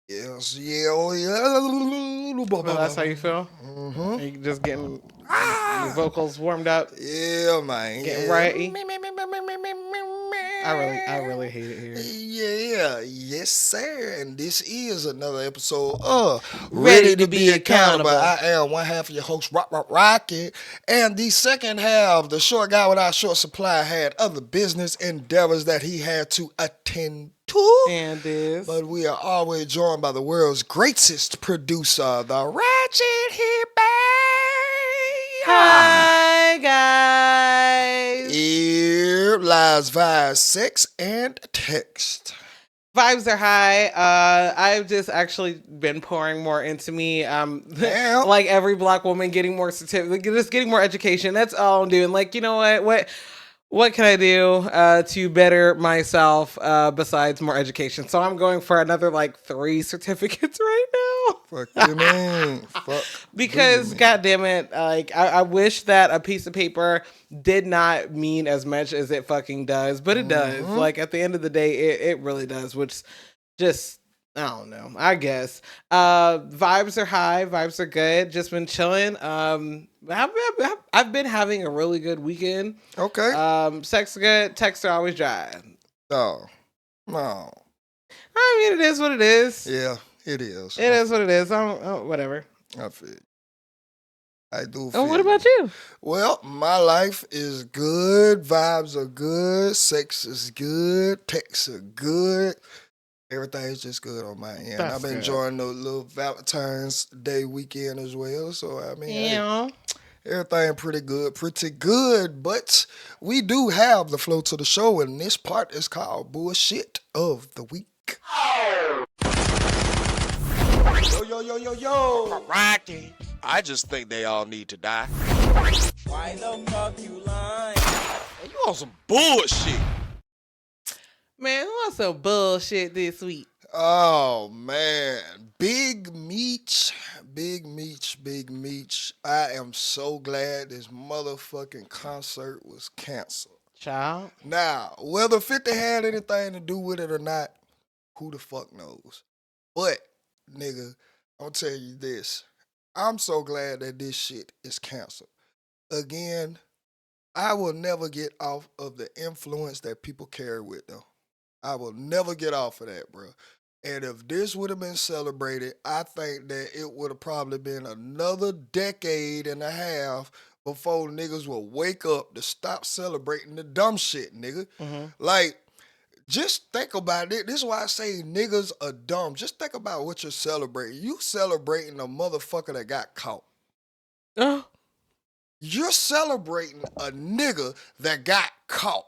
Yes, yeah, oh yeah. Well, that's how you feel. Mm-hmm. You just getting your Ah, vocals warmed up, yeah, man, getting yeah. righty. I really hate it here. Yeah, yes, sir. And this is another episode of Ready Ready to to be Be Accountable. accountable. I am one half of your host, Rocket. And the second half, the short guy without short supply, had other business endeavors that he had to attend to. And this. But we are always joined by the world's greatest producer, the Ratchet Hippie. Hi, guys. Here lies via sex and text. Vibes are high. I've just actually been pouring more into me. Damn. Like every black woman, getting more certificate, just getting more education. That's all I'm doing. Like, you know what can I do to better myself besides more education? So I'm going for another like 3 certificates right now. Fuck you mean? Fuck. Because God damn it, like I wish that a piece of paper did not mean as much as it fucking does, but it does. Like at the end of the day, it really does, which just I don't know. I guess vibes are high, vibes are good. Just been chilling. I've been having a really good weekend. Okay. Sex good, texts are always dry. No. No. I mean, it is what it is. Yeah, it is. It is what it is. Whatever. I feel. I do feel. Oh, what about you? Well, my life is good. Vibes are good. Sex is good. Texts are good. Everything's just good on my end. That's I've been good. enjoying the little Valentine's Day weekend as well. So I mean, Yeah. everything pretty good. But we do have the flow to the show, and this part is called Bullshit of the Week. Yo. Rocky. I just think they all need to die. Why the fuck you lying? And you on some bullshit. Man, what's some bullshit this week? Oh man, Big Meech. I am so glad this motherfucking concert was canceled. Child. Now, whether 50 had anything to do with it or not, who the fuck knows? But, nigga, I'll tell you this. I'm so glad that this shit is canceled. Again, I will never get off of the influence that people carry with them. I will never get off of that, bro. And if this would have been celebrated, I think that it would have probably been another decade and a half before niggas will wake up to stop celebrating the dumb shit, nigga. Mm-hmm. Like, just think about it. This is why I say niggas are dumb. Just think about what you're celebrating. You celebrating a motherfucker that got caught. Oh. You're celebrating a nigga that got caught.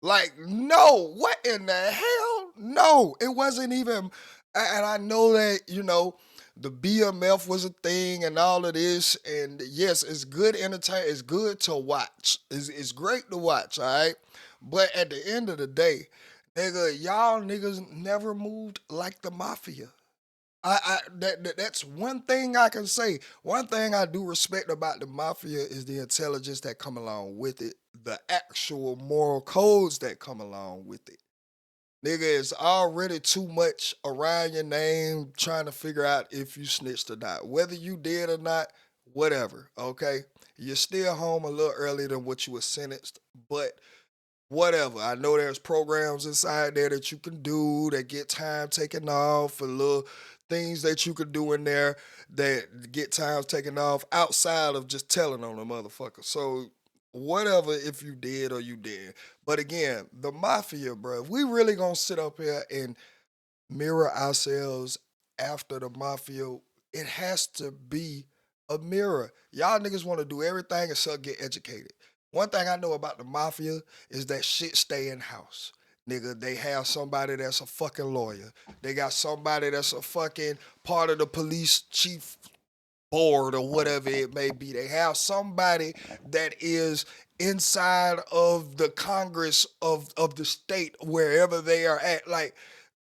Like, no, what in the hell? No, it wasn't even, and I know that, the BMF was a thing and all of this, and yes, it's good entertainment, it's good to watch. It's great to watch, all right? But at the end of the day, nigga, y'all niggas never moved like the mafia. That's one thing I can say. One thing I do respect about the mafia is the intelligence that come along with it, the actual moral codes that come along with it. Nigga, it's already too much around your name trying to figure out if you snitched or not. Whether you did or not, whatever, okay? You're still home a little earlier than what you were sentenced, but whatever. I know there's programs inside there that you can do that get time taken off for little things that you could do in there that get time taken off outside of just telling on a motherfucker. So whatever if you did or you did. But again, the mafia, bro, if we really gonna sit up here and mirror ourselves after the mafia, it has to be a mirror. Y'all niggas want to do everything except get educated. One thing I know about the mafia is that shit stay in house. Nigga, they have somebody that's a fucking lawyer. They got somebody that's a fucking part of the police chief board or whatever it may be. They have somebody that is inside of the Congress of the state, wherever they are at. Like,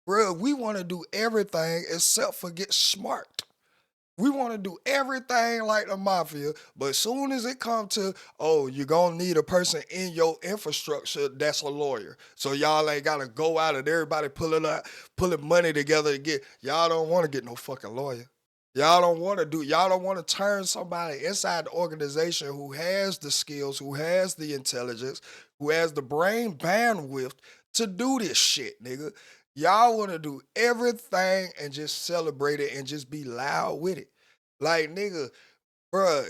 bro, we want to do everything except for get smart. We want to do everything like the mafia, but as soon as it comes to, oh, you're going to need a person in your infrastructure that's a lawyer. So y'all ain't got to go out and everybody pulling money together to get, y'all don't want to get no fucking lawyer. Y'all don't want to turn somebody inside the organization who has the skills, who has the intelligence, who has the brain bandwidth to do this shit, nigga. Y'all want to do everything and just celebrate it and just be loud with it. Like, nigga, bruh,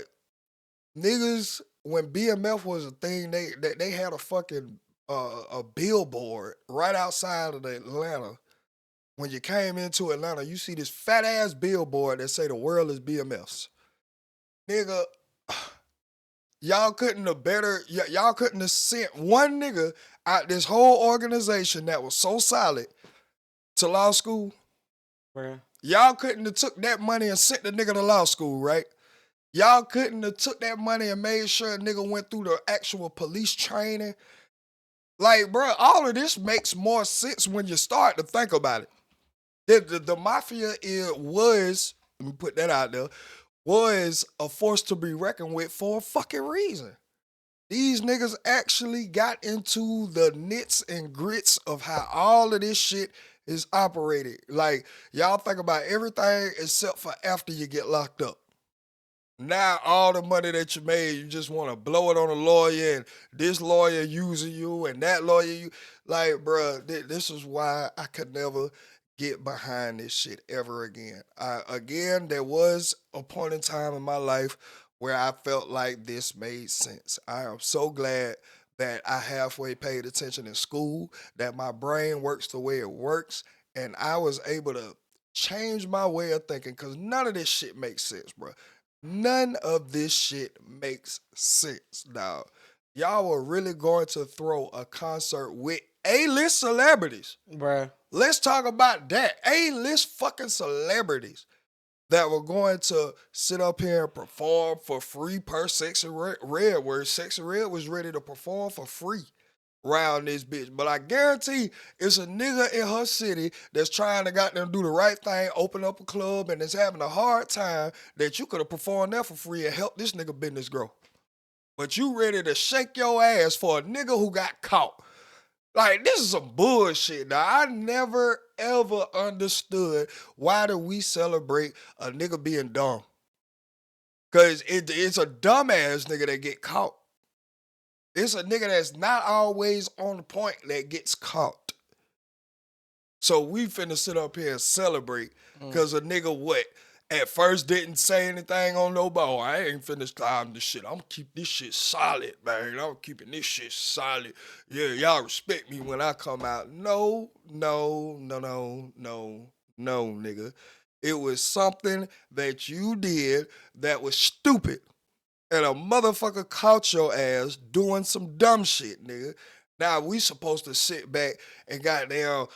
niggas, when BMF was a thing, they had a fucking a billboard right outside of Atlanta. When you came into Atlanta, you see this fat ass billboard that say the world is BMF's. Nigga, y'all couldn't have sent one nigga out this whole organization that was so solid to law school. Bruh. Y'all couldn't have took that money and sent the nigga to law school, right? Y'all couldn't have took that money and made sure a nigga went through the actual police training. Like, bro, all of this makes more sense when you start to think about it. The mafia was, let me put that out there, was a force to be reckoned with for a fucking reason. These niggas actually got into the nits and grits of how all of this shit is operated. Like, y'all think about everything except for after you get locked up. Now all the money that you made, you just want to blow it on a lawyer, and this lawyer using you and that lawyer you. Like, bruh, this is why I could never get behind this shit ever again. Again, there was a point in time in my life where I felt like this made sense. I am so glad that I halfway paid attention in school, that my brain works the way it works, and I was able to change my way of thinking, because none of this shit makes sense, bro. None of this shit makes sense, dog. Y'all were really going to throw a concert with A-list celebrities. Bruh. Let's talk about that. A-list fucking celebrities that were going to sit up here and perform for free per Sexy Red, where Sexy Red was ready to perform for free around this bitch. But I guarantee it's a nigga in her city that's trying to goddamn do the right thing, open up a club, and is having a hard time that you could have performed there for free and helped this nigga business grow. But you ready to shake your ass for a nigga who got caught. Like, this is some bullshit. Now, I never, ever understood why do we celebrate a nigga being dumb. Because it's a dumbass nigga that get caught. It's a nigga that's not always on the point that gets caught. So we finna sit up here and celebrate because a nigga what? At first didn't say anything on nobody. Oh, I ain't finna climb this shit. I'm gonna keep this shit solid, man. I'm keeping this shit solid. Yeah, y'all respect me when I come out. No, nigga. It was something that you did that was stupid. And a motherfucker caught your ass doing some dumb shit, nigga. Now we supposed to sit back and goddamn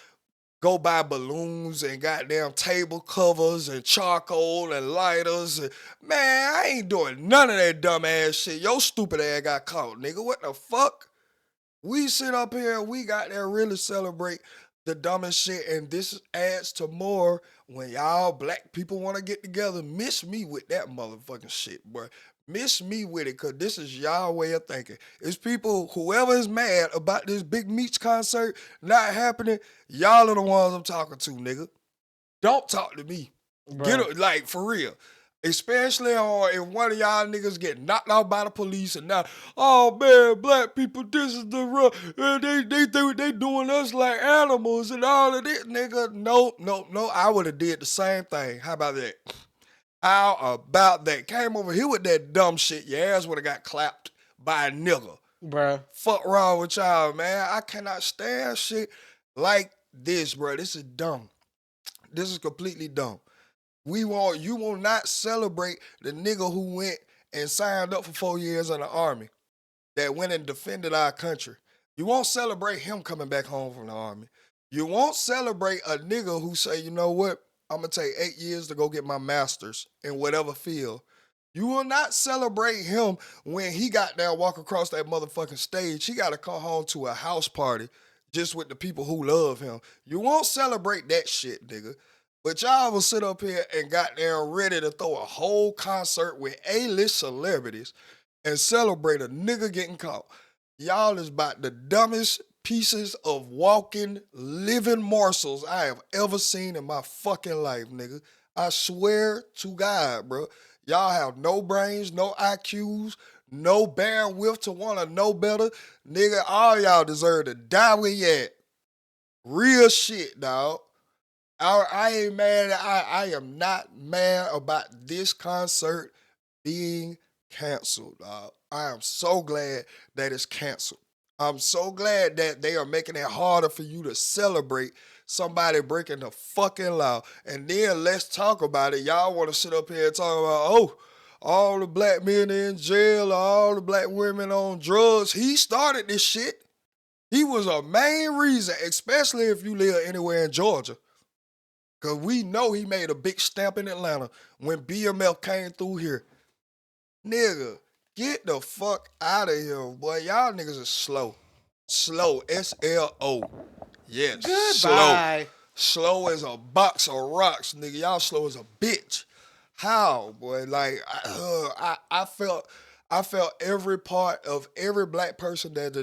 go buy balloons and goddamn table covers and charcoal and lighters. And, man, I ain't doing none of that dumb ass shit. Your stupid ass got caught, nigga. What the fuck? We sit up here and we got there really celebrate the dumbest shit, and this adds to more when y'all black people want to get together. Miss me with that motherfucking shit, bro. Miss me with it, because this is y'all way of thinking. It's people, whoever is mad about this big Meech concert not happening, y'all are the ones I'm talking to, nigga. Don't talk to me. Bruh. Get it, like, for real. Especially if one of y'all niggas get knocked out by the police and now, oh man, black people, this is the real, they doing us like animals and all of this, nigga. No, I would have did the same thing. How about that? How about that? Came over here with that dumb shit, your ass would have got clapped by a nigga. Bruh. Fuck wrong with y'all, man. I cannot stand shit like this, bro. This is dumb. This is completely dumb. You will not celebrate the nigga who went and signed up for 4 years in the army, that went and defended our country. You won't celebrate him coming back home from the army. You won't celebrate a nigga who say, you know what, I'm going to take 8 years to go get my master's in whatever field. You will not celebrate him when he got down, walk across that motherfucking stage. He got to come home to a house party just with the people who love him. You won't celebrate that shit, nigga. But y'all will sit up here and got there ready to throw a whole concert with A-list celebrities and celebrate a nigga getting caught. Y'all is about the dumbest pieces of walking, living morsels I have ever seen in my fucking life, nigga. I swear to God, bro. Y'all have no brains, no IQs, no bandwidth to want to know better. Nigga, all y'all deserve to die where you at. Real shit, dog. I ain't mad. I am not mad about this concert being canceled, dog. I am so glad that it's canceled. I'm so glad that they are making it harder for you to celebrate somebody breaking the fucking law. And then let's talk about it. Y'all want to sit up here and talk about, oh, all the black men in jail, all the black women on drugs. He started this shit. He was a main reason, especially if you live anywhere in Georgia. Because we know he made a big stamp in Atlanta when BMF came through here. Nigga, get the fuck out of here, boy. Y'all niggas are slow. Slow. S-L-O. Yes. Goodbye. Slow as a box of rocks, nigga. Y'all slow as a bitch. How, boy? Like, I felt every part of every black person that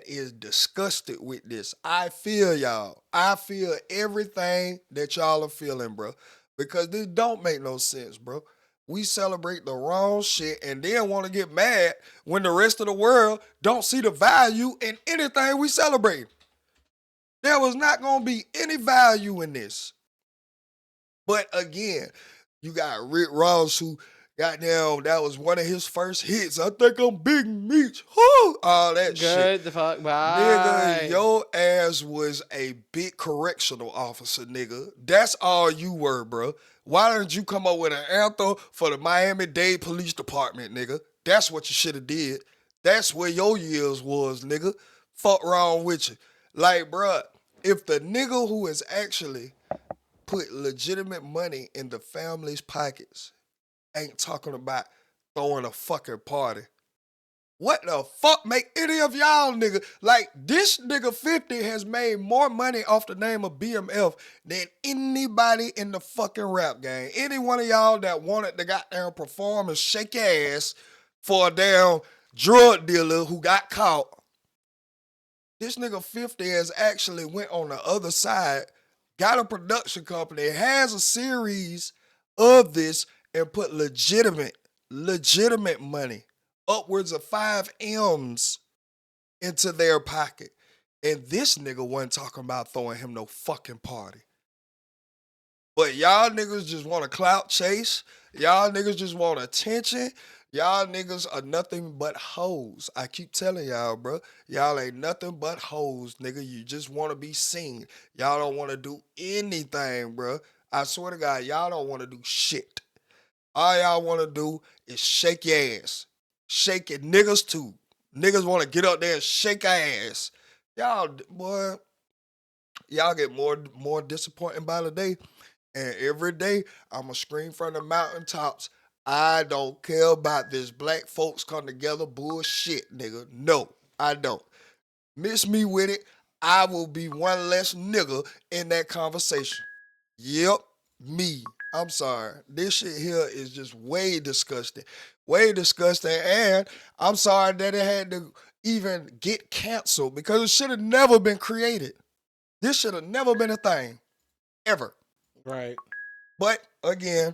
is disgusted with this. I feel y'all. I feel everything that y'all are feeling, bro. Because this don't make no sense, bro. We celebrate the wrong shit and then want to get mad when the rest of the world don't see the value in anything we celebrate. There was not going to be any value in this. But again, you got Rick Ross who goddamn, that was one of his first hits. I think I'm Big Meech. Whoo! All that shit. Good the fuck bye. Nigga, your ass was a big correctional officer, nigga. That's all you were, bro. Why didn't you come up with an anthem for the Miami-Dade Police Department, nigga? That's what you should have did. That's where your years was, nigga. Fuck wrong with you. Like, bruh, if the nigga who has actually put legitimate money in the family's pockets ain't talking about throwing a fucking party, what the fuck make any of y'all nigga, like this nigga 50 has made more money off the name of BMF than anybody in the fucking rap game. Any one of y'all that wanted to goddamn perform and shake your ass for a damn drug dealer who got caught. This nigga 50 has actually went on the other side, got a production company, has a series of this, and put legitimate money, upwards of 5 M's into their pocket. And this nigga wasn't talking about throwing him no fucking party. But y'all niggas just want to clout chase. Y'all niggas just want attention. Y'all niggas are nothing but hoes. I keep telling y'all, bro. Y'all ain't nothing but hoes, nigga. You just want to be seen. Y'all don't want to do anything, bro. I swear to God, y'all don't want to do shit. All y'all want to do is shake your ass. Shake your niggas too. Niggas want to get up there and shake our ass. Y'all, boy, y'all get more disappointing by the day. And every day, I'ma scream from the mountaintops, I don't care about this black folks come together bullshit, nigga. No, I don't. Miss me with it, I will be one less nigga in that conversation. Yep, me. I'm sorry. This shit here is just way disgusting. Way disgusting. And I'm sorry that it had to even get canceled because it should have never been created. This should have never been a thing. Ever. Right. But again,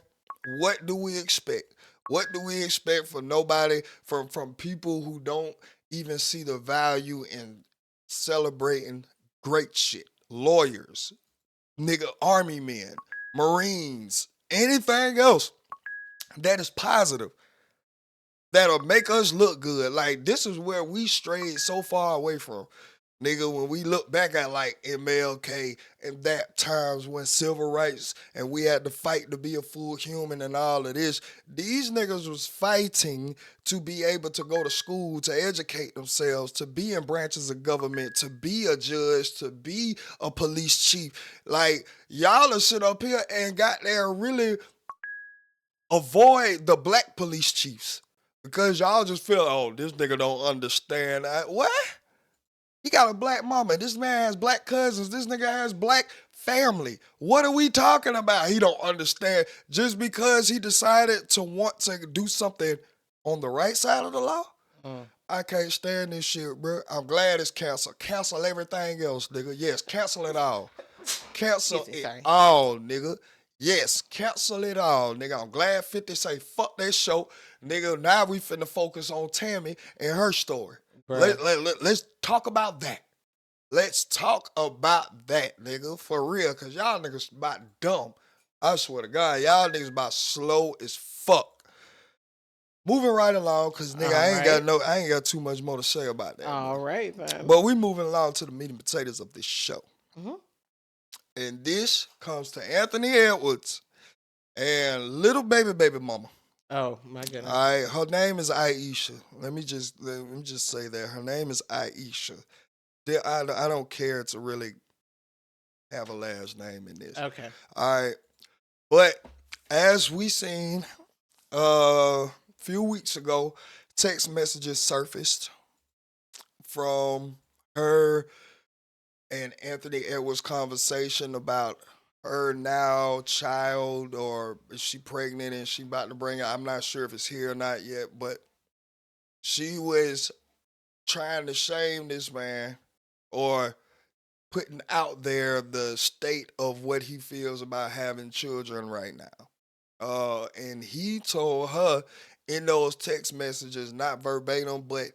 what do we expect? What do we expect from nobody, from people who don't even see the value in celebrating great shit? Lawyers, nigga, army men, Marines, anything else that is positive, that'll make us look good. Like, this is where we strayed so far away from. Nigga, when we look back at like MLK and that times when civil rights and we had to fight to be a full human and all of this, these niggas was fighting to be able to go to school, to educate themselves, to be in branches of government, to be a judge, to be a police chief. Like, y'all are sit up here and got there really avoid the black police chiefs because y'all just feel, oh, this nigga don't understand. What? He got a black mama. This man has black cousins. This nigga has black family. What are we talking about? He don't understand. Just because he decided to want to do something on the right side of the law, I can't stand this shit, bro. I'm glad it's canceled. Cancel everything else, nigga. Yes, cancel it all. Cancel Excuse me, it sorry. all, nigga. Yes, cancel it all, nigga. I'm glad 50 say fuck that show. Nigga, now we finna focus on Tammy and her story. Let's talk about that. Let's talk about that, nigga. For real, cause y'all niggas about dumb. I swear to God, y'all niggas about slow as fuck. Moving right along, cause nigga, I ain't got too much more to say about that. All right, then. But we moving along to the meat and potatoes of this show. Mhm. And this comes to Anthony Edwards and little baby mama. Oh my goodness. All right, her name is Aisha. Let me just say that her name is Aisha. I don't care to really have a last name in this. Okay. All right, but as we seen a few weeks ago, text messages surfaced from her and Anthony Edwards' conversation about her now child, or is she pregnant and she about to bring it? I'm not sure if it's here or not yet, but she was trying to shame this man or putting out there the state of what he feels about having children right now. And he told her in those text messages, not verbatim, but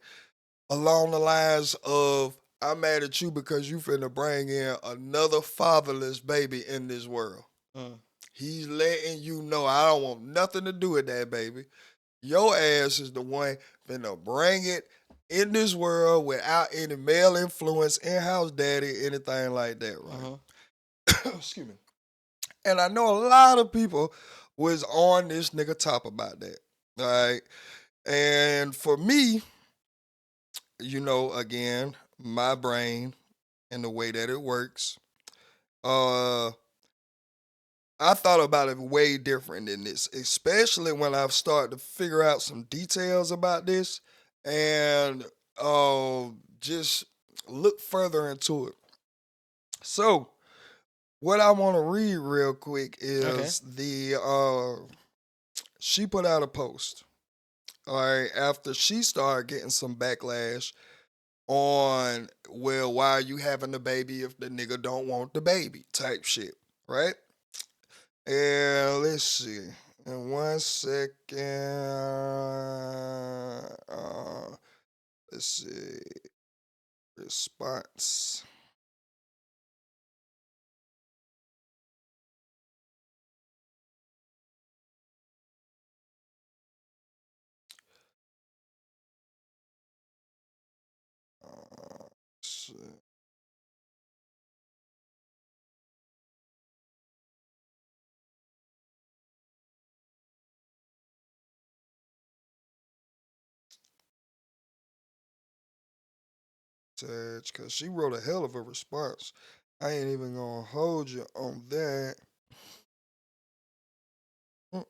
along the lines of, I'm mad at you because you finna bring in another fatherless baby in this world. He's letting you know, I don't want nothing to do with that baby. Your ass is the one finna bring it in this world without any male influence, in-house daddy, anything like that, right? Excuse me. And I know a lot of people was on this nigga top about that, all right? And for me, you know, again, my brain and the way that it works, I thought about it way different than this, especially when I've started to figure out some details about this and just look further into it. So, what I want to read real quick is she put out a post, all right, after she started getting some backlash on, well, why are you having the baby if the nigga don't want the baby type shit, right? And let's see. In 1 second. Let's see. Response. Let's see. Because she wrote a hell of a response. I ain't even gonna hold you on that. Where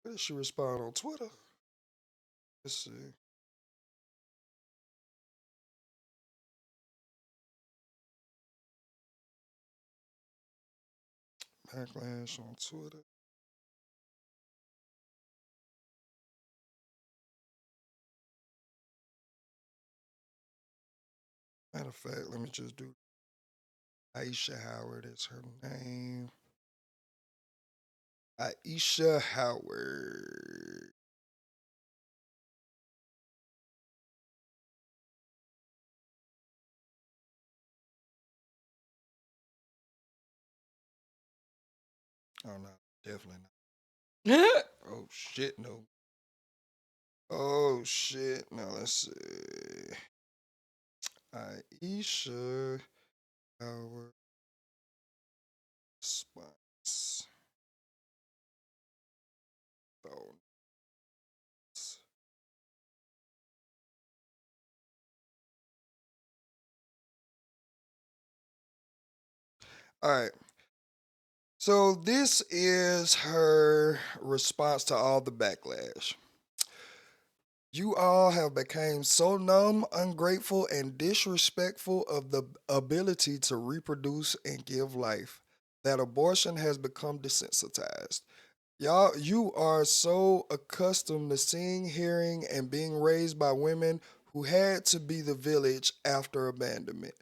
did she respond on Twitter? Let's see. Backlash on Twitter. Matter of fact, let me just do Aisha Howard is her name. Aisha Howard. Oh no, definitely not. Oh shit, no. Oh shit. Now let's see. Aisha Howard response. Oh. All right. So this is her response to all the backlash. You all have become so numb, ungrateful, and disrespectful of the ability to reproduce and give life that abortion has become desensitized. Y'all, you are so accustomed to seeing, hearing, and being raised by women who had to be the village after abandonment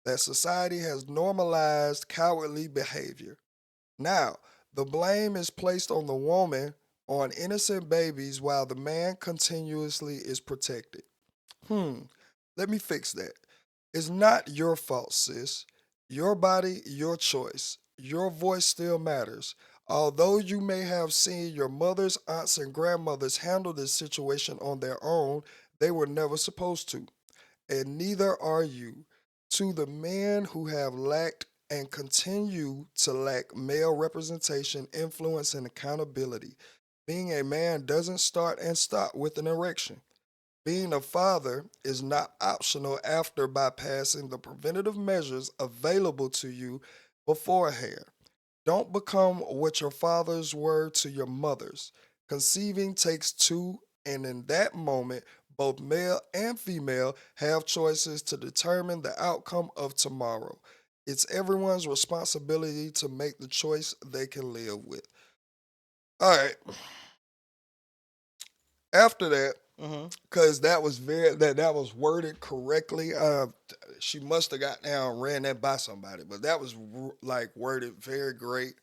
that society has normalized cowardly behavior. Now, the blame is placed on the woman, on innocent babies, while the man continuously is protected. Let me fix that. It's not your fault, sis. Your body, your choice. Your voice still matters. Although you may have seen your mothers, aunts, and grandmothers handle this situation on their own, they were never supposed to, and neither are you. To the men who have lacked and continue to lack male representation, influence, and accountability, being a man doesn't start and stop with an erection. Being a father is not optional after bypassing the preventative measures available to you beforehand. Don't become what your fathers were to your mothers. Conceiving takes two, and in that moment, both male and female have choices to determine the outcome of tomorrow. It's everyone's responsibility to make the choice they can live with. All right. After that, Mm-hmm. because that was that was worded correctly. She must have got down ran that by somebody, but that was like worded very great.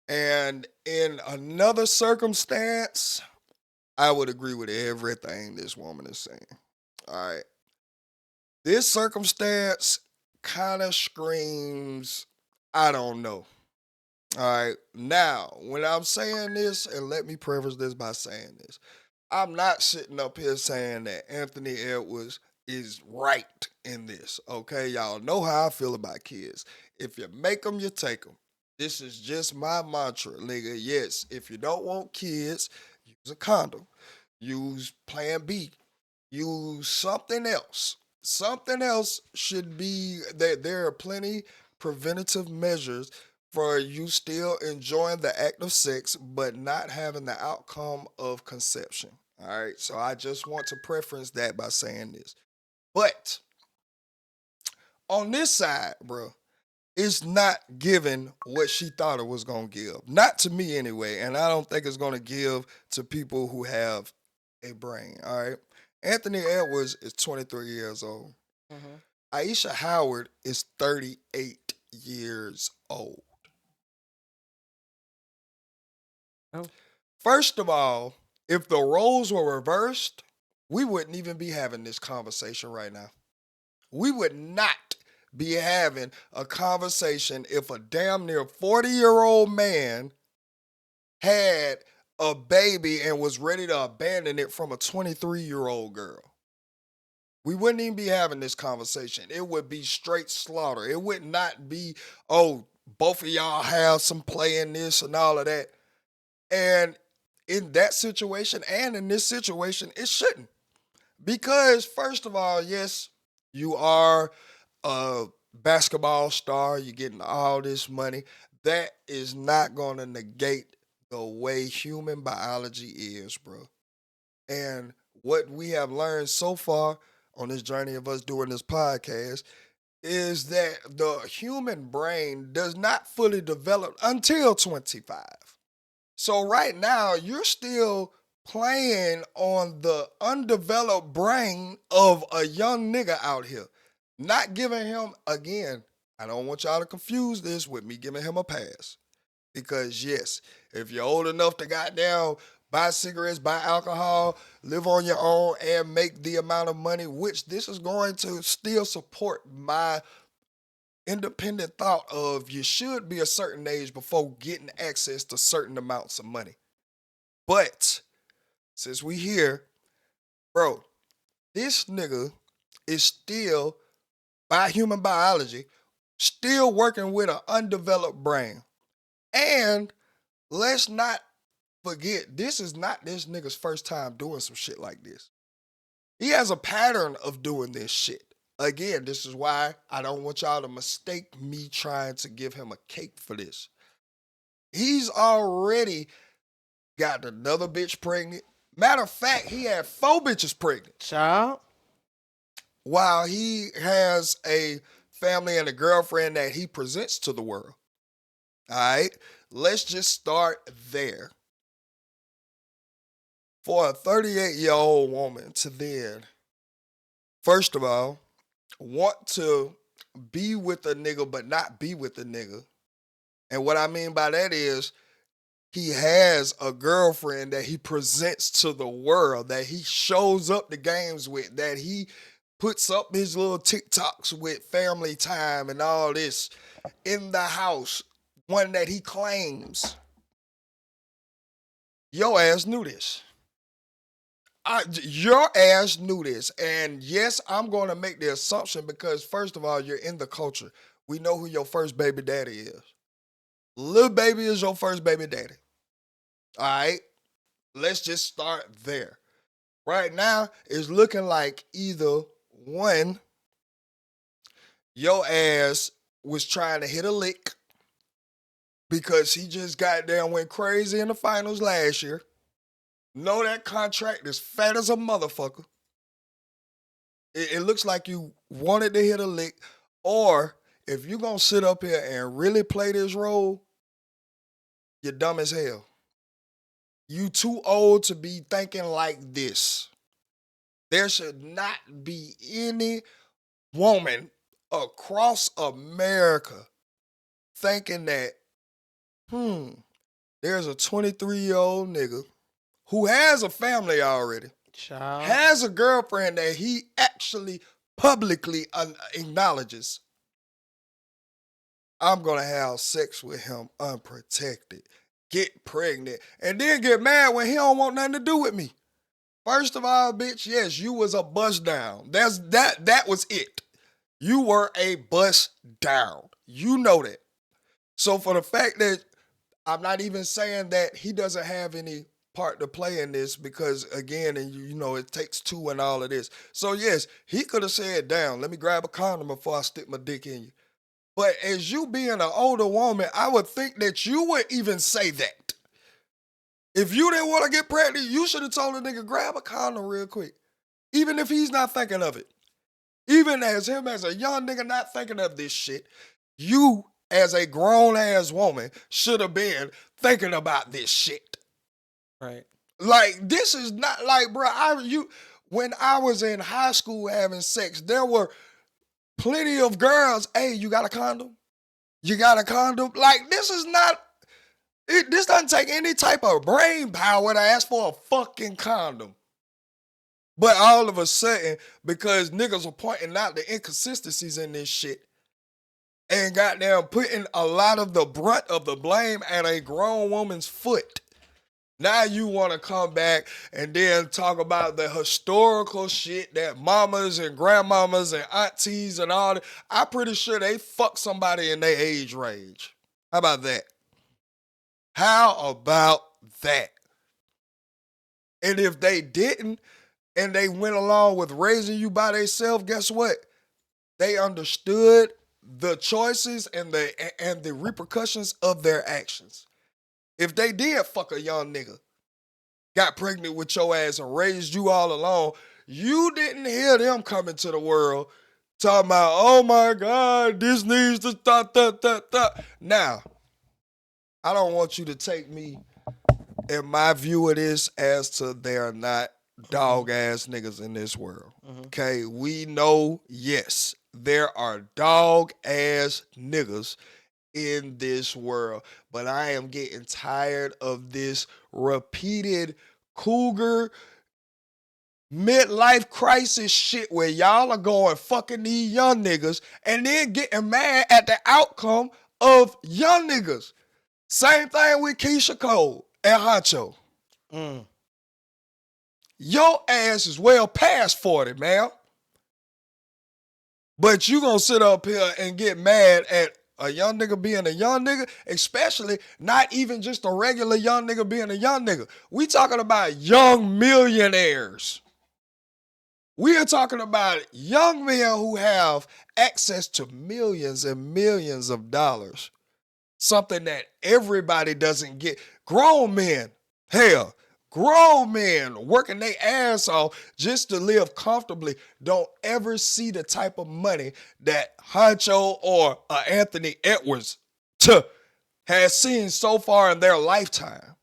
And in another circumstance, I would agree with everything this woman is saying. All right. This circumstance kind of screams, I don't know. All right. Now, when I'm saying this, and let me preface this by saying this, I'm not sitting up here saying that Anthony Edwards is right in this. Okay. Y'all know how I feel about kids. If you make them, you take them. This is just my mantra, nigga. Yes, if you don't want kids, use a condom. Use plan B. Use something else. Something else should be that there are plenty preventative measures for you still enjoying the act of sex but not having the outcome of conception. All right. So I just want to preference that by saying this. But on this side, bro, it's not giving what she thought it was gonna give. Not to me anyway, and I don't think it's gonna give to people who have a brain. All right. Anthony Edwards is 23 years old. Mm-hmm. Aisha Howard is 38 years old. Oh. First of all, if the roles were reversed, we wouldn't even be having this conversation right now. We would not be having a conversation if a damn near 40-year-old man had a baby and was ready to abandon it from a 23-year-old girl. We wouldn't even be having this conversation. It would be straight slaughter. It would not be, oh, both of y'all have some play in this and all of that. And in that situation and in this situation, it shouldn't. Because, first of all, yes, you are a basketball star, you're getting all this money. That is not going to negate the way human biology is, bro. And what we have learned so far on this journey of us doing this podcast is that the human brain does not fully develop until 25. So right now, you're still playing on the undeveloped brain of a young nigga out here. Not giving him, again, I don't want y'all to confuse this with me giving him a pass. Because yes, if you're old enough to goddamn buy cigarettes, buy alcohol, live on your own, and make the amount of money, which this is going to still support my independent thought of you should be a certain age before getting access to certain amounts of money. But since we here, bro, this nigga is still, by human biology, still working with an undeveloped brain. And let's not forget, this is not this nigga's first time doing some shit like this. He has a pattern of doing this shit. Again, this is why I don't want y'all to mistake me trying to give him a cake for this. He's already got another bitch pregnant, Matter of fact, he had 4 bitches pregnant. Child. While he has a family and a girlfriend that he presents to the world. All right? Let's just start there. For a 38-year-old woman to then, first of all, want to be with a nigga but not be with a nigga. And what I mean by that is he has a girlfriend that he presents to the world, that he shows up the games with, that he puts up his little TikToks with family time and all this in the house, one that he claims. Your ass knew this. Your ass knew this. And yes, I'm going to make the assumption because, first of all, you're in the culture. We know who your first baby daddy is. Lil Baby is your first baby daddy. All right? Let's just start there. Right now, it's looking like either one, your ass was trying to hit a lick because he just goddamn went crazy in the finals last year. Know that contract is fat as a motherfucker. It looks like you wanted to hit a lick. Or if you're going to sit up here and really play this role, you're dumb as hell. You too old to be thinking like this. There should not be any woman across America thinking that, there's a 23-year-old nigga who has a family already, Child. has a girlfriend that he actually publicly acknowledges. I'm going to have sex with him unprotected, get pregnant, and then get mad when he don't want nothing to do with me. First of all, bitch, yes, you was a bust down. That was it. You were a bust down. You know that. So for the fact that I'm not even saying that he doesn't have any part to play in this because, again, and you know, it takes 2 and all of this. So, yes, he could have said, damn, let me grab a condom before I stick my dick in you. But as you being an older woman, I would think that you would even say that. If you didn't want to get pregnant, you should have told a nigga, grab a condom real quick. Even if he's not thinking of it. Even as him as a young nigga not thinking of this shit, you as a grown-ass woman should have been thinking about this shit. Right. Like, this is not like, bro, when I was in high school having sex, there were plenty of girls, hey, you got a condom? You got a condom? Like, this is not, this doesn't take any type of brain power to ask for a fucking condom. But all of a sudden, because niggas are pointing out the inconsistencies in this shit, and goddamn putting a lot of the brunt of the blame at a grown woman's foot. Now you want to come back and then talk about the historical shit that mamas and grandmamas and aunties and all that. I'm pretty sure they fuck somebody in their age range. How about that? How about that? And if they didn't and they went along with raising you by themselves, guess what? They understood the choices and the repercussions of their actions. If they did fuck a young nigga, got pregnant with your ass and raised you all alone, you didn't hear them coming to the world talking about, oh my God, this needs to stop. Now, I don't want you to take me and my view of this as to there are not dog ass niggas in this world. Okay, we know, yes, there are dog ass niggas in this world, but I am getting tired of this repeated cougar midlife crisis shit where y'all are going fucking these young niggas and then getting mad at the outcome of young niggas. Same thing with Keisha Cole and Honcho. Your ass is well past 40, man. But you gonna sit up here and get mad at a young nigga being a young nigga, especially not even just a regular young nigga being a young nigga. We talking about young millionaires. We are talking about young men who have access to millions and millions of dollars. Something that everybody doesn't get. Grown men, hell, Grown men working their ass off just to live comfortably don't ever see the type of money that Honcho or Anthony Edwards has seen so far in their lifetime.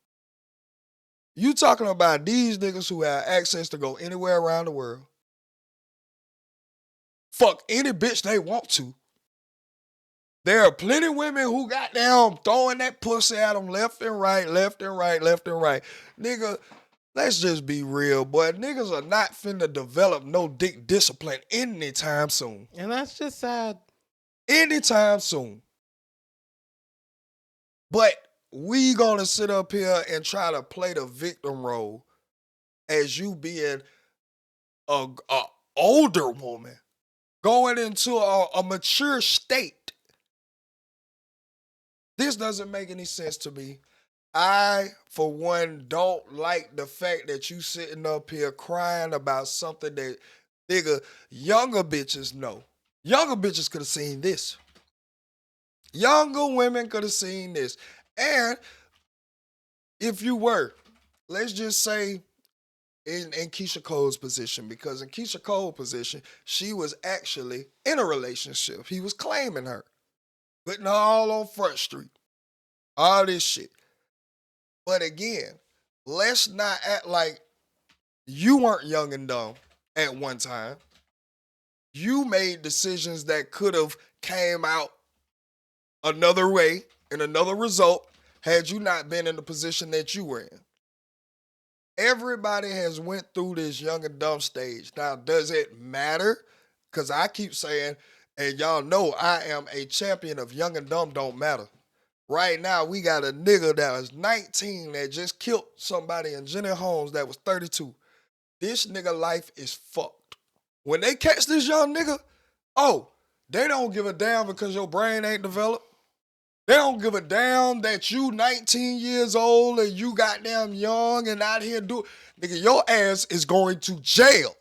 You talking about these niggas who have access to go anywhere around the world. Fuck any bitch they want to. There are plenty of women who got down throwing that pussy at them left and right, left and right, left and right. Nigga, let's just be real, boy. Niggas are not finna develop no dick discipline anytime soon. And that's just sad. Anytime soon. But we gonna sit up here and try to play the victim role as you being a older woman going into a mature state. This doesn't make any sense to me. I, for one, don't like the fact that you sitting up here crying about something that, nigga, younger bitches know. Younger bitches could have seen this. Younger women could have seen this. And if you were, let's just say in Keisha Cole's position, because in Keisha Cole's position, she was actually in a relationship. He was claiming her. Putting her all on Front Street. All this shit. But again, let's not act like you weren't young and dumb at one time. You made decisions that could have came out another way and another result had you not been in the position that you were in. Everybody has went through this young and dumb stage. Now, does it matter? Because I keep saying, and y'all know I am a champion of young and dumb don't matter. Right now, we got a nigga that was 19 that just killed somebody in Jenny Holmes that was 32. This nigga life is fucked. When they catch this young nigga, they don't give a damn because your brain ain't developed. They don't give a damn that you 19 years old and you goddamn young and out here do. Nigga, your ass is going to jail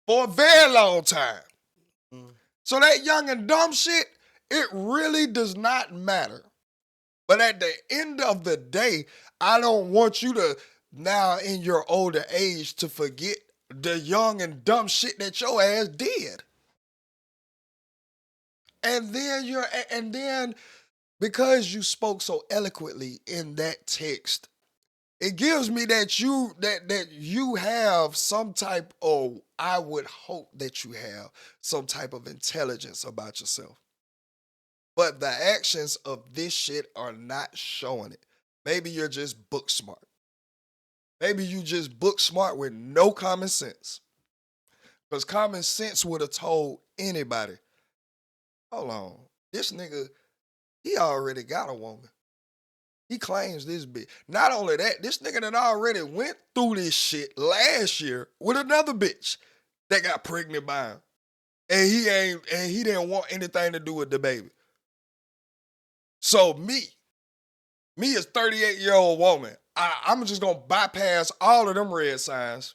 for a very long time. So that young and dumb shit, it really does not matter. But at the end of the day, I don't want you to now in your older age to forget the young and dumb shit that your ass did. And then because you spoke so eloquently in that text, it gives me that you have some type of, I would hope that you have some type of intelligence about yourself. But the actions of this shit are not showing it. Maybe you're just book smart. Maybe you just book smart with no common sense. Because common sense would have told anybody, hold on, this nigga, he already got a woman. He claims this bitch. Not only that, this nigga done already went through this shit last year with another bitch that got pregnant by him. And he didn't want anything to do with the baby. So me as 38-year-old woman, I'm just gonna bypass all of them red signs.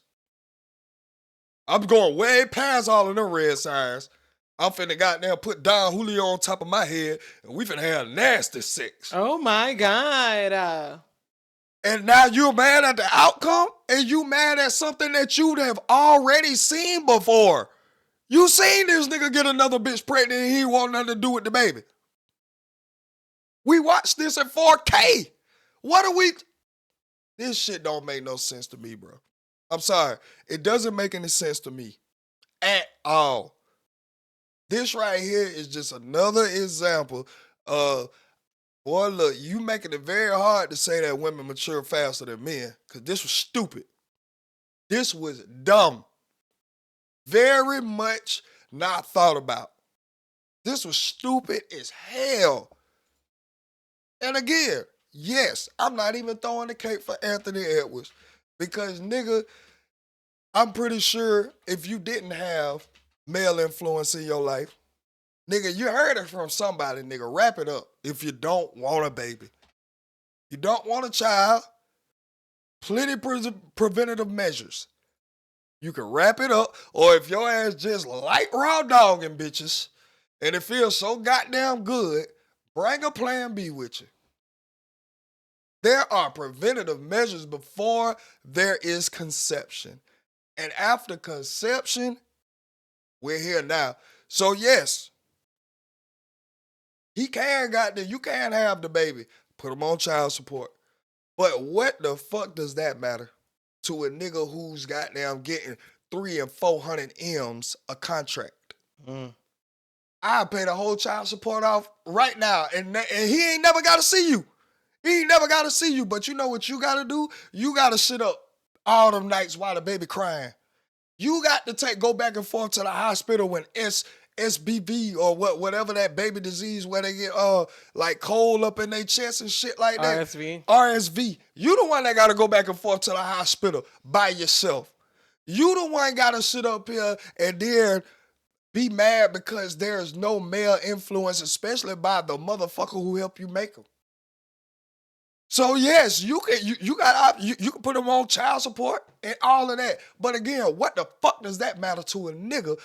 I'm going way past all of them red signs. I'm finna goddamn put Don Julio on top of my head and we finna have nasty sex. Oh my God. And now you're mad at the outcome and you mad at something that you'd have already seen before. You seen this nigga get another bitch pregnant and he want nothing to do with the baby. We watched this in 4K. What are we? This shit don't make no sense to me, bro. I'm sorry. It doesn't make any sense to me at all. This right here is just another example of, boy, look, you making it very hard to say that women mature faster than men, because this was stupid. This was dumb. Very much not thought about. This was stupid as hell. And again, yes, I'm not even throwing the cake for Anthony Edwards, because, nigga, I'm pretty sure if you didn't have male influence in your life, nigga, you heard it from somebody, nigga. Wrap it up if you don't want a baby. You don't want a child, plenty preventative measures. You can wrap it up, or if your ass just like raw dogging bitches, and it feels so goddamn good, bring a plan B with you. There are preventative measures before there is conception. And after conception, we're here now. So yes, you can have the baby, put him on child support. But what the fuck does that matter to a nigga who's goddamn getting 300 and 400 M's a contract? I pay the whole child support off right now, and he ain't never got to see you. He ain't never got to see you, but you know what you got to do? You got to sit up all them nights while the baby crying. You got to go back and forth to the hospital when SBV or whatever that baby disease where they get like cold up in their chest and shit like that. RSV. You the one that got to go back and forth to the hospital by yourself. You the one got to sit up here and then be mad because there's no male influence, especially by the motherfucker who helped you make them. So yes, you can put him on child support and all of that. But again, what the fuck does that matter to a nigga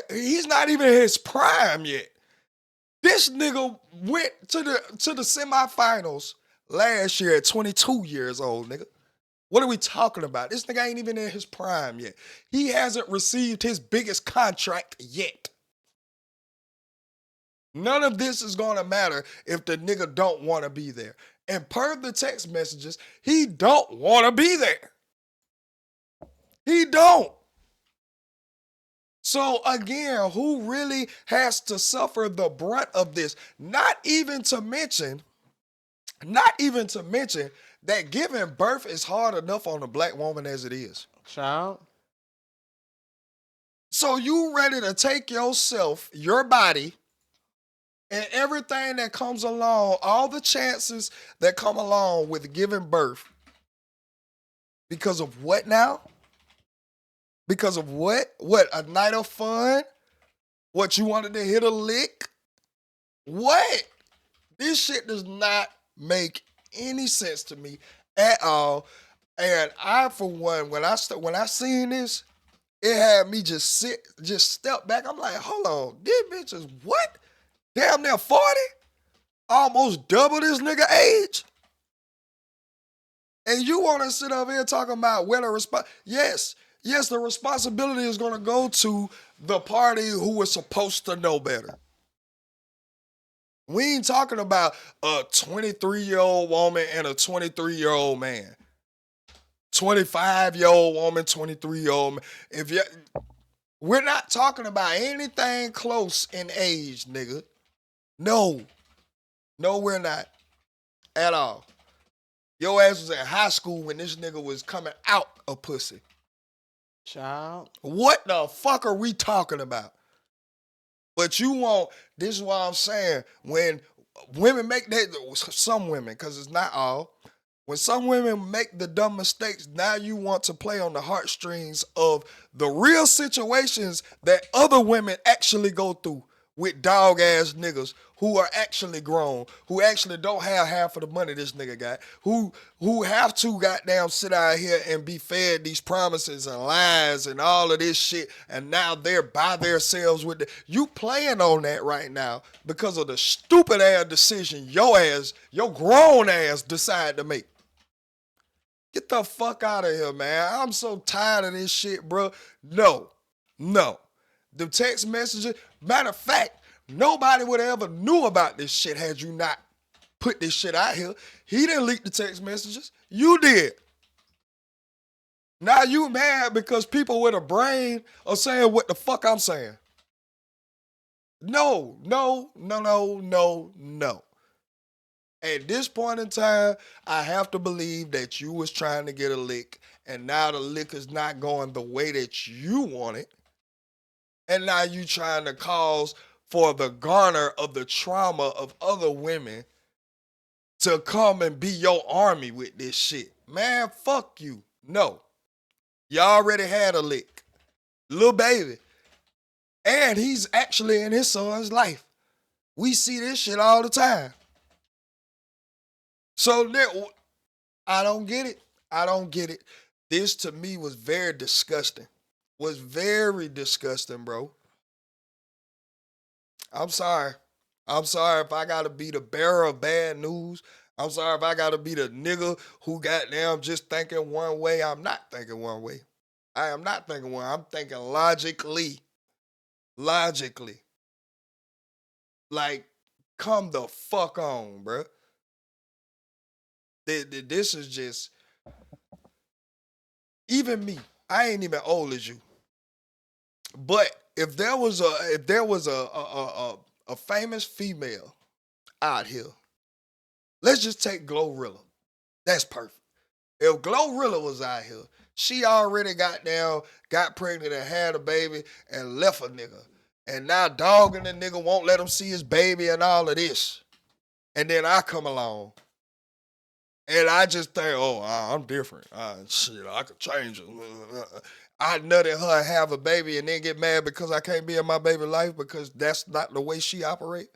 he's not even in his prime yet. This nigga went to the semifinals last year at 22 years old, nigga. What are we talking about? This nigga ain't even in his prime yet. He hasn't received his biggest contract yet. None of this is gonna matter if the nigga don't want to be there. And per the text messages, he don't want to be there. He don't. So again, who really has to suffer the brunt of this? Not even to mention that giving birth is hard enough on a black woman as it is. Child. So you ready to take yourself, your body, and everything that comes along, all the chances that come along with giving birth. Because of what now? Because of what? What, a night of fun? What, you wanted to hit a lick? What? This shit does not make any sense to me at all. And I, for one, when I seen this, it had me just step back. I'm like, hold on, this bitch is what? Damn near 40? Almost double this nigga age? And you want to sit up here talking about where the yes, the responsibility is going to go to the party who was supposed to know better. We ain't talking about a 23-year-old woman and a 23-year-old man. 25-year-old woman, 23-year-old man. We're not talking about anything close in age, nigga. No, we're not at all. Your ass was in high school when this nigga was coming out of pussy. Child. What the fuck are we talking about? But this is what I'm saying, when women make some women, because it's not all, when some women make the dumb mistakes, now you want to play on the heartstrings of the real situations that other women actually go through with dog ass niggas who are actually grown, who actually don't have half of the money this nigga got, who have to goddamn sit out here and be fed these promises and lies and all of this shit, and now they're by themselves with you playing on that right now because of the stupid ass decision your grown ass decided to make. Get the fuck out of here, man. I'm so tired of this shit, bro. No. The text messages, matter of fact, nobody would have ever knew about this shit had you not put this shit out here. He didn't leak the text messages. You did. Now you mad because people with a brain are saying what the fuck I'm saying. No. At this point in time, I have to believe that you was trying to get a lick, and now the lick is not going the way that you want it. And now you trying to cause for the garner of the trauma of other women to come and be your army with this shit. Man, fuck you. No. You already had a lick. Little baby. And he's actually in his son's life. We see this shit all the time. So I don't get it. This to me was very disgusting. Was very disgusting, bro. I'm sorry. I'm sorry if I gotta be the bearer of bad news. I'm sorry if I gotta be the nigga who goddamn just thinking one way. I'm not thinking one way. I am not thinking one. I'm thinking logically. Logically. Like, come the fuck on, bruh. This is just, even me. I ain't even old as you. But if there was a famous female out here, let's just take Glorilla. That's perfect. If Glorilla was out here, she already got pregnant and had a baby and left a nigga. And now dogging the nigga won't let him see his baby and all of this. And then I come along. And I just think, oh, I'm different. Shit, I could change it. I nutted her and have a baby and then get mad because I can't be in my baby life because that's not the way she operate.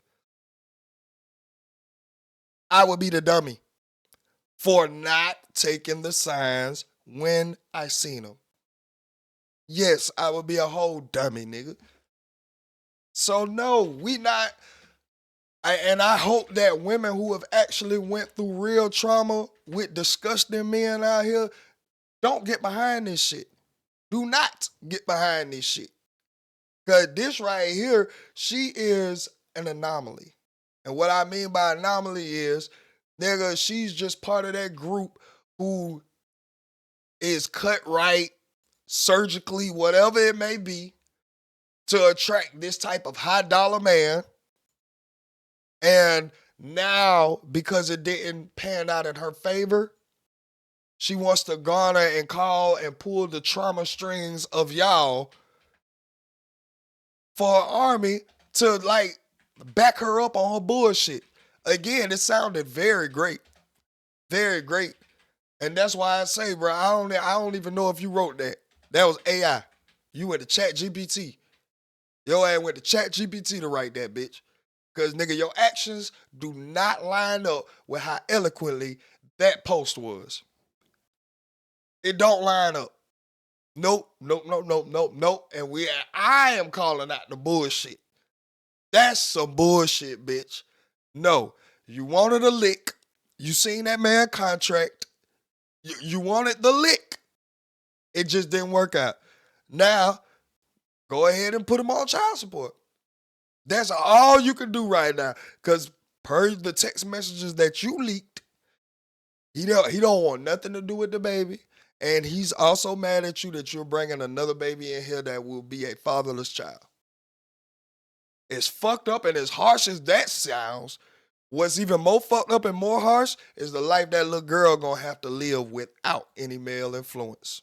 I would be the dummy for not taking the signs when I seen them. Yes, I would be a whole dummy, nigga. So no, we not. And I hope that women who have actually went through real trauma with disgusting men out here don't get behind this shit. Do not get behind this shit. Because this right here, she is an anomaly. And what I mean by anomaly is, nigga, she's just part of that group who is cut right, surgically, whatever it may be, to attract this type of high dollar man. And now, because it didn't pan out in her favor, she wants to garner and call and pull the trauma strings of y'all for an army to like back her up on her bullshit. Again, it sounded very great. Very great. And that's why I say, bro, I don't even know if you wrote that. That was AI. You went to Chat GPT. Your ass went to Chat GPT to write that, bitch. Because, nigga, your actions do not line up with how eloquently that post was. It don't line up. Nope. And I am calling out the bullshit. That's some bullshit, bitch. No, you wanted a lick. You seen that man contract. You wanted the lick. It just didn't work out. Now, go ahead and put him on child support. That's all you can do right now. Because per the text messages that you leaked, he don't want nothing to do with the baby. And he's also mad at you that you're bringing another baby in here that will be a fatherless child. As fucked up and as harsh as that sounds, what's even more fucked up and more harsh is the life that little girl gonna have to live without any male influence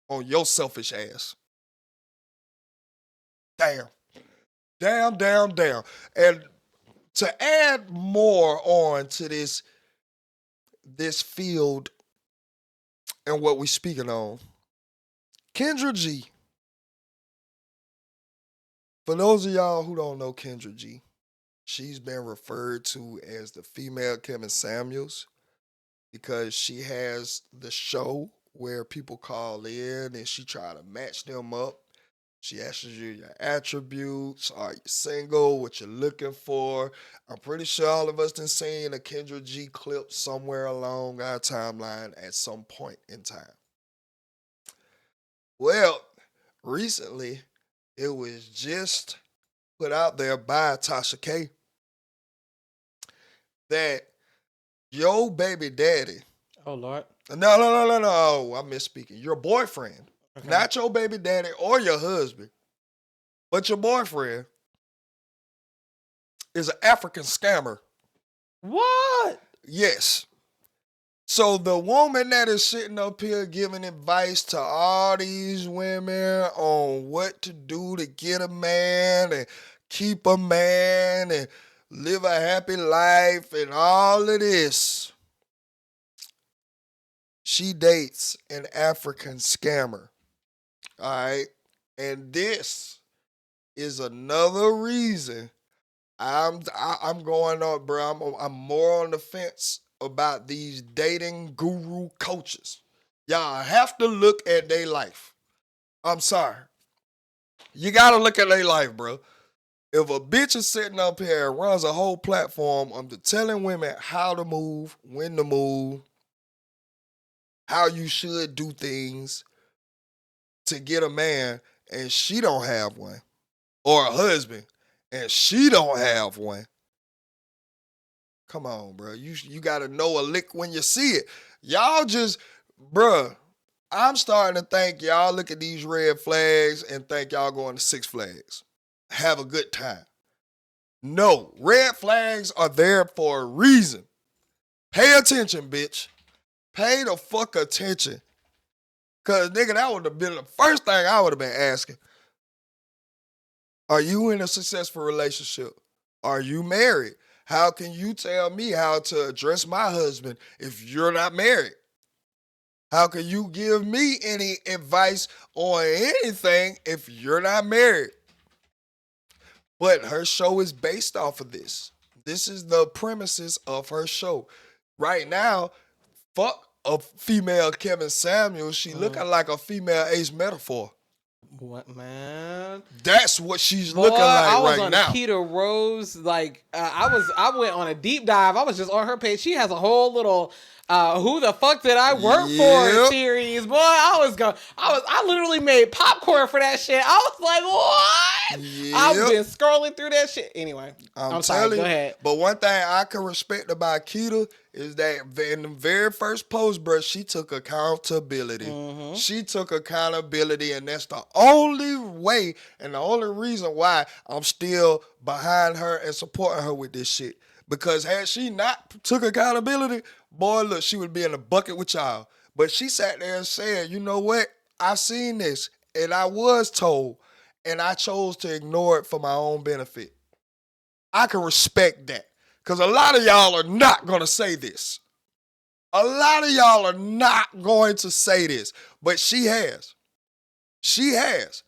on your selfish ass. Damn. And to add more on to this field and what we speaking on, Kendra G. For those of y'all who don't know Kendra G, she's been referred to as the female Kevin Samuels because she has the show where people call in and she try to match them up. She asks you your attributes, are you single, what you're looking for. I'm pretty sure all of us done seen a Kendra G clip somewhere along our timeline at some point in time. Well, recently, it was just put out there by Tasha K that your baby daddy. Oh, Lord. No. I'm misspeaking. Your boyfriend. Okay. Not your baby daddy or your husband, but your boyfriend is an African scammer. What? Yes. So the woman that is sitting up here giving advice to all these women on what to do to get a man and keep a man and live a happy life and all of this, she dates an African scammer. All right. And this is another reason I'm going on, bro. I'm more on the fence about these dating guru coaches. Y'all have to look at their life. I'm sorry. You got to look at their life, bro. If a bitch is sitting up here and runs a whole platform on telling women how to move, when to move, how you should do things to get a man, and she don't have one, or a husband, and she don't have one. Come on, bro. You gotta know a lick when you see it. Y'all just, bruh, I'm starting to think y'all look at these red flags and think y'all going to Six Flags. Have a good time. No, red flags are there for a reason. Pay attention, bitch. Pay the fuck attention. Cause nigga, that would have been the first thing I would have been asking. Are you in a successful relationship? Are you married? How can you tell me how to address my husband if you're not married? How can you give me any advice on anything if you're not married? But her show is based off of this. This is the premises of her show. Right now, fuck a female Kevin Samuels. She looking like a female Ace Metaphor. What, man? That's what she's Boy, looking like I was right on now. Keita Rose. Like I went on a deep dive. I was just on her page. She has a whole little who the fuck did I work for series. Boy, I literally made popcorn for that shit. I was like, what? Yep. I've been scrolling through that shit. Anyway, I'm sorry. Go ahead. But one thing I can respect about Keita is that in the very first post, bro, she took accountability. Mm-hmm. She took accountability, and that's the only way and the only reason why I'm still behind her and supporting her with this shit. Because had she not took accountability, boy, look, she would be in a bucket with y'all. But she sat there and said, you know what? I seen this, and I was told, and I chose to ignore it for my own benefit. I can respect that. Because a lot of y'all are not going to say this. A lot of y'all are not going to say this. But she has. She has.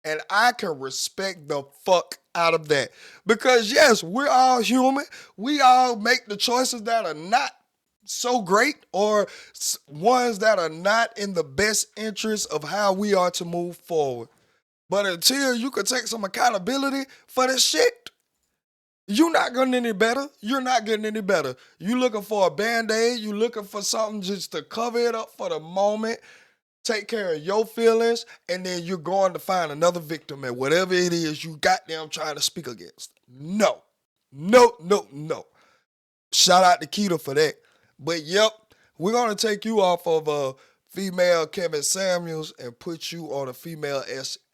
And I can respect the fuck out of that. Because yes, we're all human. We all make the choices that are not so great or ones that are not in the best interest of how we are to move forward. But until you can take some accountability for this shit, you're not getting any better. You're not getting any better. You looking for a Band-Aid. You looking for something just to cover it up for the moment, take care of your feelings, and then you're going to find another victim at whatever it is you goddamn trying to speak against. No. No, no, no. Shout out to Keita for that. But yep, we're going to take you off of a female Kevin Samuels and put you on a female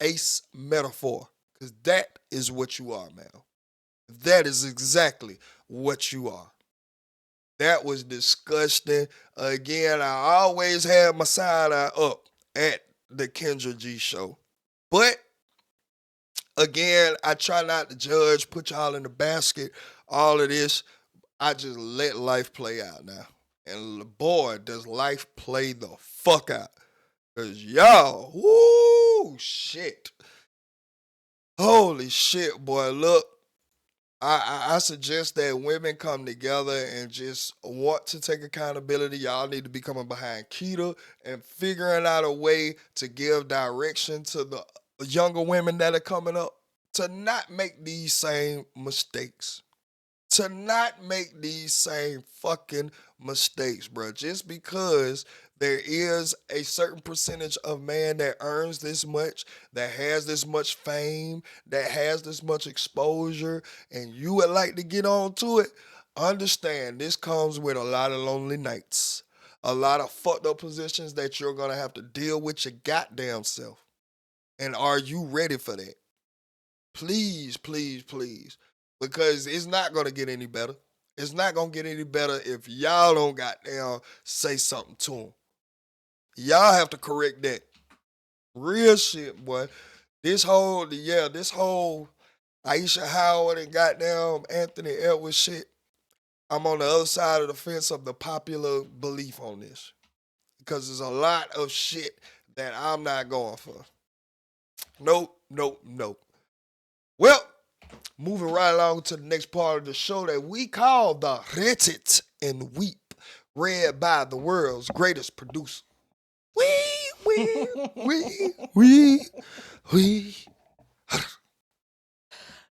Ace Metaphor. Because that is what you are, man. That is exactly what you are. That was disgusting. Again, I always had my side eye up at the Kendra G show. But, again, I try not to judge, put y'all in the basket, all of this. I just let life play out now. And boy, does life play the fuck out. Because y'all, whoo, shit. Holy shit, boy, look. I suggest that women come together and just want to take accountability. Y'all need to be coming behind Keita and figuring out a way to give direction to the younger women that are coming up to not make these same mistakes. To not make these same fucking mistakes, bro. Just because there is a certain percentage of man that earns this much, that has this much fame, that has this much exposure, and you would like to get on to it, understand this comes with a lot of lonely nights, a lot of fucked up positions that you're going to have to deal with your goddamn self. And are you ready for that? Please, please, please. Because it's not going to get any better. It's not going to get any better if y'all don't goddamn say something to them. Y'all have to correct that. Real shit, boy. This whole Aisha Howard and goddamn Anthony Edwards shit, I'm on the other side of the fence of the popular belief on this. Because there's a lot of shit that I'm not going for. Nope, nope, nope. Well, moving right along to the next part of the show that we call the Reddit and Weep, read by the world's greatest producer. We.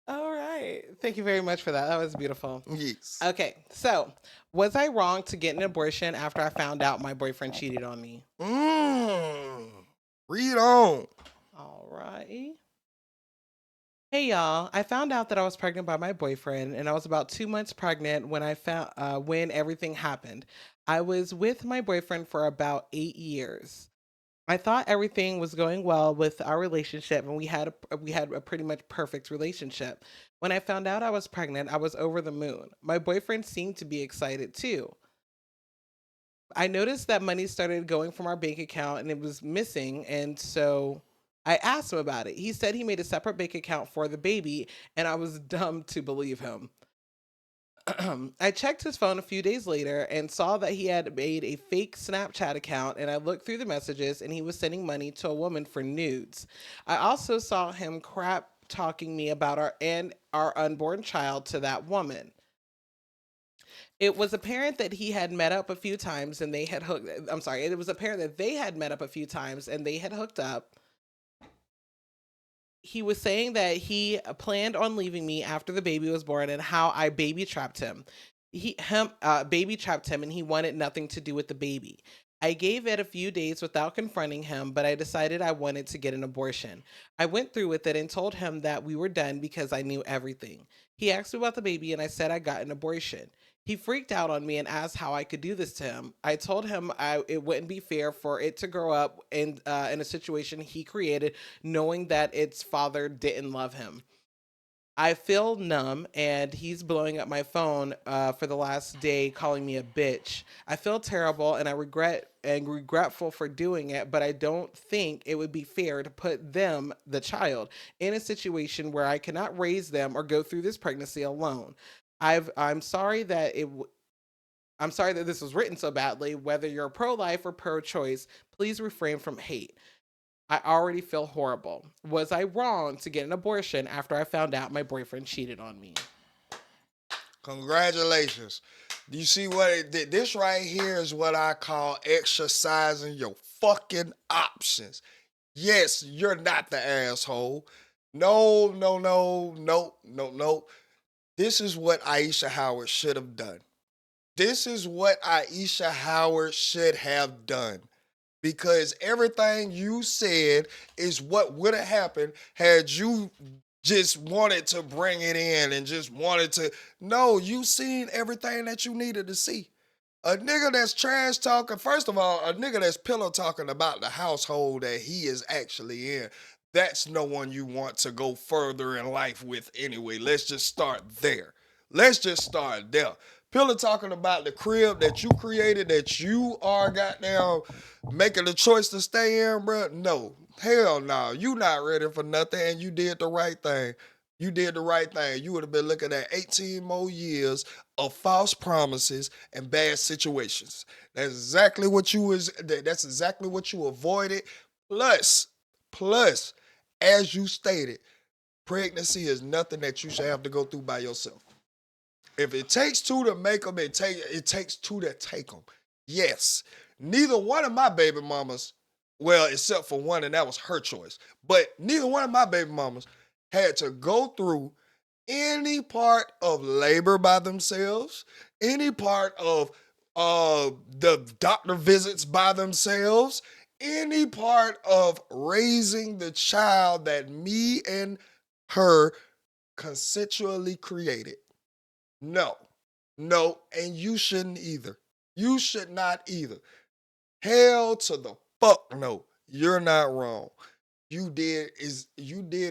All right. Thank you very much for that. That was beautiful. Yes. Okay, so was I wrong to get an abortion after I found out my boyfriend cheated on me? Read on. All right. Hey y'all, I found out that I was pregnant by my boyfriend and I was about 2 months pregnant when when everything happened. I was with my boyfriend for about 8 years. I thought everything was going well with our relationship and we had a pretty much perfect relationship. When I found out I was pregnant, I was over the moon. My boyfriend seemed to be excited too. I noticed that money started going from our bank account and it was missing. And so I asked him about it. He said he made a separate bank account for the baby, and I was dumb to believe him. I checked his phone a few days later and saw that he had made a fake Snapchat account. And I looked through the messages, and he was sending money to a woman for nudes. I also saw him crap talking me about our unborn child to that woman. It was apparent that he had met up a few times and they had hooked. I'm sorry. It was apparent that they had met up a few times and they had hooked up. He was saying that he planned on leaving me after the baby was born and how I baby trapped him. Baby trapped him and he wanted nothing to do with the baby. I gave it a few days without confronting him, but I decided I wanted to get an abortion. I went through with it and told him that we were done because I knew everything. He asked me about the baby and I said I got an abortion. He freaked out on me and asked how I could do this to him. I told him it wouldn't be fair for it to grow up in a situation he created, knowing that its father didn't love him. I feel numb, and he's blowing up my phone for the last day, calling me a bitch. I feel terrible, and I regretful for doing it, but I don't think it would be fair to put them, the child, in a situation where I cannot raise them or go through this pregnancy alone. I'm sorry that I'm sorry that this was written so badly. Whether you're pro-life or pro-choice, please refrain from hate. I already feel horrible. Was I wrong to get an abortion after I found out my boyfriend cheated on me? Congratulations. Do you see what it did? This right here is what I call exercising your fucking options. Yes, you're not the asshole. No, no, no, no, no, no. This is what Aisha Howard should have done. This is what Aisha Howard should have done. Because everything you said is what would have happened had you just wanted to bring it in and just wanted to. No, you seen everything that you needed to see. A nigga that's trash talking, first of all, a nigga that's pillow talking about the household that he is actually in, that's no one you want to go further in life with anyway. Let's just start there. Let's just start there. Pillow talking about the crib that you created, that you are goddamn making the choice to stay in, bro. No, hell no. You not ready for nothing, and you did the right thing. You did the right thing. You would have been looking at 18 more years of false promises and bad situations. That's exactly what you avoided. Plus, as you stated, pregnancy is nothing that you should have to go through by yourself. If it takes two to make them, it takes two to take them. Yes. Neither one of my baby mamas, well, except for one, and that was her choice, but neither one of my baby mamas had to go through any part of labor by themselves, any part of the doctor visits by themselves, any part of raising the child that me and her consensually created. No, and you shouldn't either. You should not either. Hell to the fuck no. You're not wrong. You did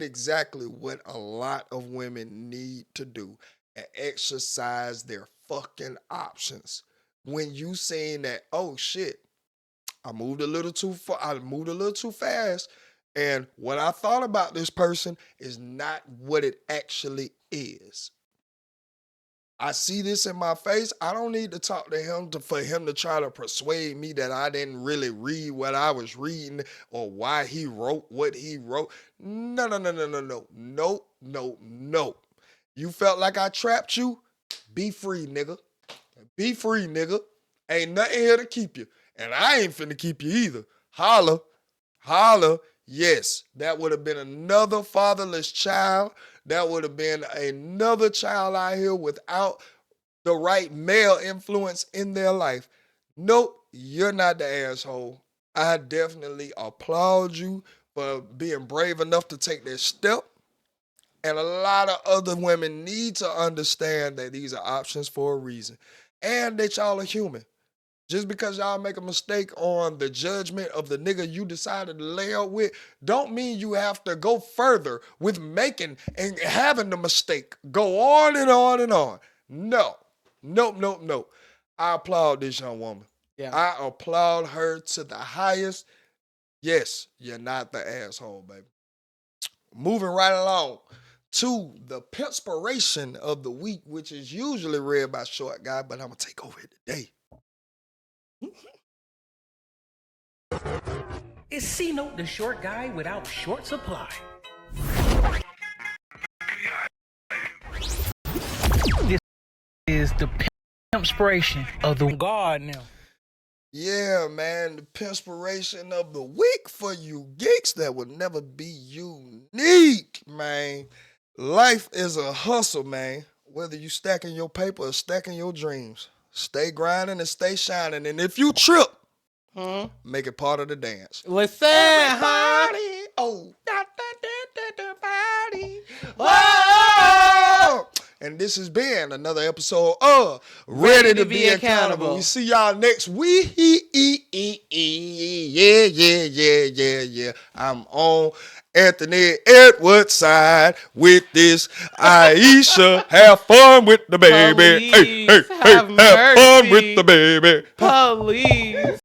exactly what a lot of women need to do and exercise their fucking options. When you saying that, oh shit, I moved a little too far, I moved a little too fast, and what I thought about this person is not what it actually is. I see this in my face. I don't need to talk to him for him to try to persuade me that I didn't really read what I was reading or why he wrote what he wrote. No, no, no, no, no, no. No, no, no. You felt like I trapped you? Be free, nigga. Be free, nigga. Ain't nothing here to keep you. And I ain't finna keep you either. Holla. Holla. Yes, that would have been another fatherless child that would have been another child out here without the right male influence in their life. Nope, you're not the asshole. I definitely applaud you for being brave enough to take that step. And a lot of other women need to understand that these are options for a reason. And that y'all are human. Just because y'all make a mistake on the judgment of the nigga you decided to lay out with, don't mean you have to go further with making and having the mistake. Go on and on and on. No. Nope. I applaud this young woman. Yeah. I applaud her to the highest. Yes, you're not the asshole, baby. Moving right along to the Pimpspiration of the week, which is usually read by Short Guy, but I'm going to take over it today. It's C-Note, the short guy without short supply. This is the Pimpspiration of the God now. Yeah, man, the Pimpspiration of the week for you geeks that will never be unique, man. Life is a hustle, man. Whether you stacking your paper or stacking your dreams, stay grinding and stay shining. And if you trip, make it part of the dance. Listen, Everybody, oh, and this has been another episode of Ready to Be Accountable. We see y'all next week. Yeah. I'm on Anthony Edwards' side with this Aisha. Have fun with the baby. Please, Hey, have fun with the baby. Police.